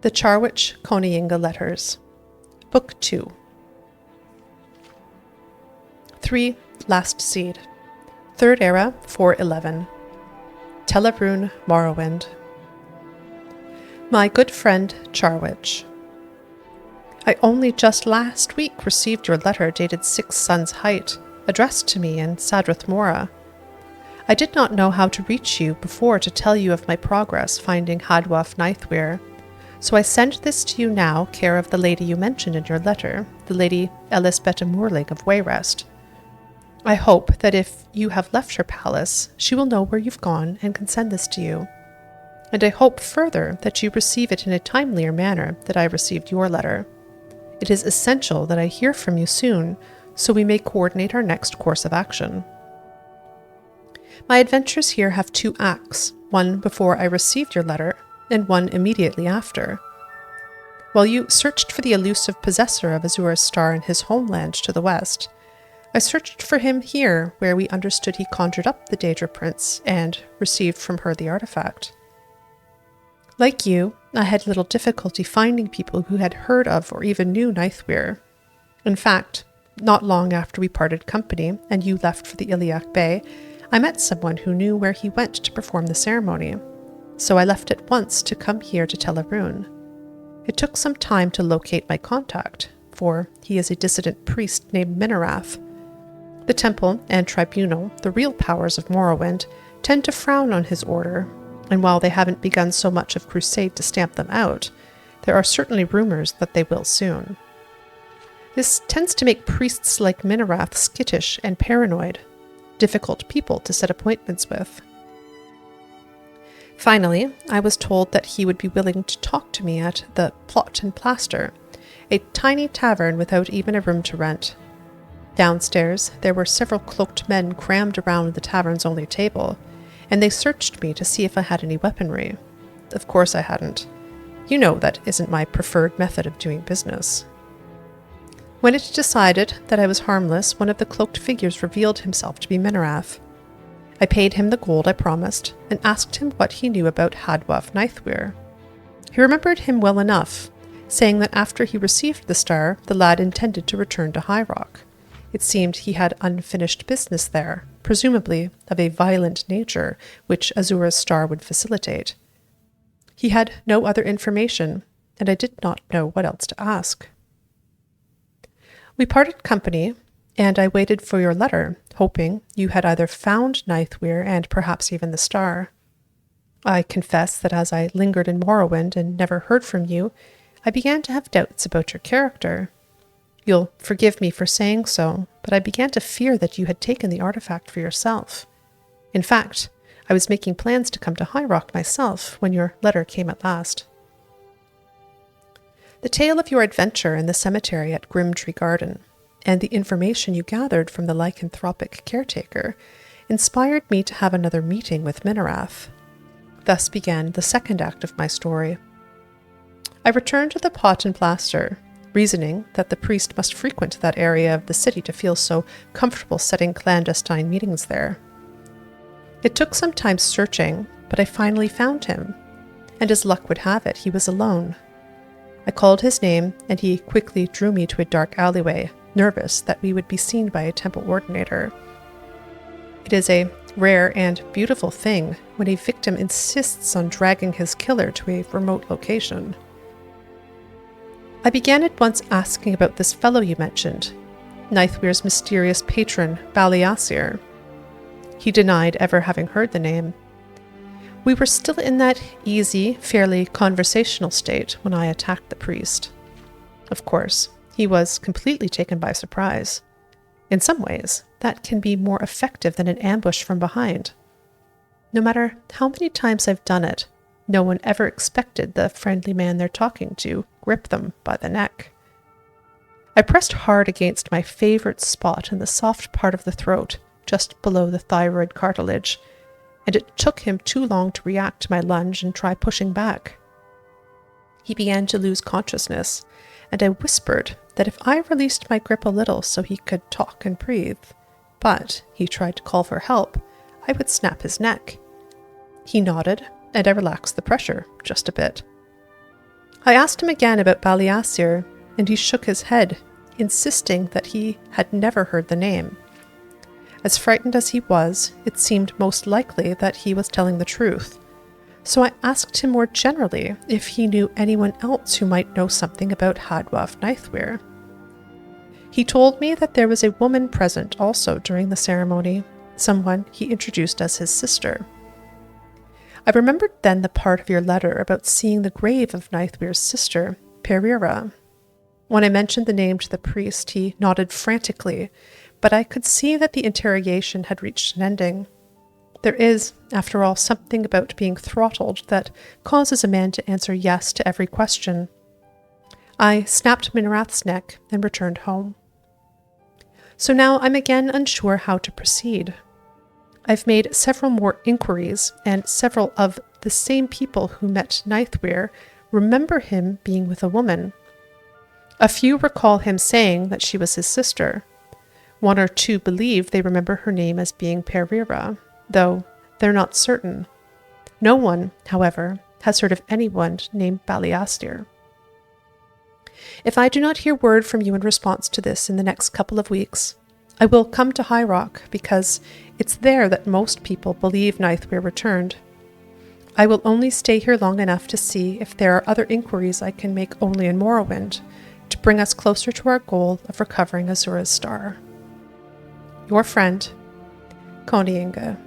The Charwich-Koniinge Letters, Book 2. 3. Last Seed, 3rd Era, 411. Telebrun, Morrowind. My good friend Charwich, I only just last week received your letter dated 6 Sun's Height, addressed to me in Sadrith Mora. I did not know how to reach you before to tell you of my progress finding Hadwaf Nightweir, so I send this to you now, care of the lady you mentioned in your letter, the Lady Ellisbeth Moorling of Wayrest. I hope that if you have left her palace, she will know where you've gone and can send this to you. And I hope further that you receive it in a timelier manner that I received your letter. It is essential that I hear from you soon, so we may coordinate our next course of action. My adventures here have 2 acts, one before I received your letter, and one immediately after. While you searched for the elusive possessor of Azura's star in his homeland to the west, I searched for him here, where we understood he conjured up the Daedra Prince and received from her the artifact. Like you, I had little difficulty finding people who had heard of or even knew Nightweir. In fact, not long after we parted company and you left for the Iliac Bay, I met someone who knew where he went to perform the ceremony, so I left at once to come here to Telebrun. It took some time to locate my contact, for he is a dissident priest named Minarath. The temple and tribunal, the real powers of Morrowind, tend to frown on his order, and while they haven't begun so much of crusade to stamp them out, there are certainly rumors that they will soon. This tends to make priests like Minarath skittish and paranoid, difficult people to set appointments with. Finally, I was told that he would be willing to talk to me at the Plot and Plaster, a tiny tavern without even a room to rent. Downstairs, there were several cloaked men crammed around the tavern's only table, and they searched me to see if I had any weaponry. Of course I hadn't. You know that isn't my preferred method of doing business. When it decided that I was harmless, one of the cloaked figures revealed himself to be Minarath. I paid him the gold I promised, and asked him what he knew about Hadwaf Nightweir. He remembered him well enough, saying that after he received the star, the lad intended to return to High Rock. It seemed he had unfinished business there, presumably of a violent nature, which Azura's star would facilitate. He had no other information, and I did not know what else to ask. We parted company, and I waited for your letter, hoping you had either found Nightweir and perhaps even the star. I confess that as I lingered in Morrowind and never heard from you, I began to have doubts about your character. You'll forgive me for saying so, but I began to fear that you had taken the artifact for yourself. In fact, I was making plans to come to High Rock myself when your letter came at last. The tale of your adventure in the cemetery at Grimtree Garden, and the information you gathered from the lycanthropic caretaker, inspired me to have another meeting with Minarath. Thus began the second act of my story. I returned to the Pot and Plaster, reasoning that the priest must frequent that area of the city to feel so comfortable setting clandestine meetings there. It took some time searching, but I finally found him, and as luck would have it, he was alone. I called his name, and he quickly drew me to a dark alleyway, nervous that we would be seen by a temple ordinator. It is a rare and beautiful thing when a victim insists on dragging his killer to a remote location. I began at once asking about this fellow you mentioned, Nightweir's mysterious patron, Baliasir. He denied ever having heard the name. We were still in that easy, fairly conversational state when I attacked the priest. Of course, he was completely taken by surprise. In some ways, that can be more effective than an ambush from behind. No matter how many times I've done it, no one ever expected the friendly man they're talking to grip them by the neck. I pressed hard against my favorite spot in the soft part of the throat, just below the thyroid cartilage, and it took him too long to react to my lunge and try pushing back. He began to lose consciousness, and I whispered that if I released my grip a little so he could talk and breathe, but he tried to call for help, I would snap his neck. He nodded, and I relaxed the pressure just a bit. I asked him again about Baliasir, and he shook his head, insisting that he had never heard the name. As frightened as he was, it seemed most likely that he was telling the truth. So I asked him more generally if he knew anyone else who might know something about Hadwa of Nightweir. He told me that there was a woman present also during the ceremony, someone he introduced as his sister. I remembered then the part of your letter about seeing the grave of Nightweir's sister, Perira. When I mentioned the name to the priest, he nodded frantically, but I could see that the interrogation had reached an ending. There is, after all, something about being throttled that causes a man to answer yes to every question. I snapped Minrath's neck and returned home. So now I'm again unsure how to proceed. I've made several more inquiries, and several of the same people who met Nightweir remember him being with a woman. A few recall him saying that she was his sister. One or two believe they remember her name as being Perira, though they're not certain. No one, however, has heard of anyone named Baliasir. If I do not hear word from you in response to this in the next couple of weeks, I will come to High Rock because it's there that most people believe Nightweir returned. I will only stay here long enough to see if there are other inquiries I can make only in Morrowind to bring us closer to our goal of recovering Azura's star. Your friend, Koniinge.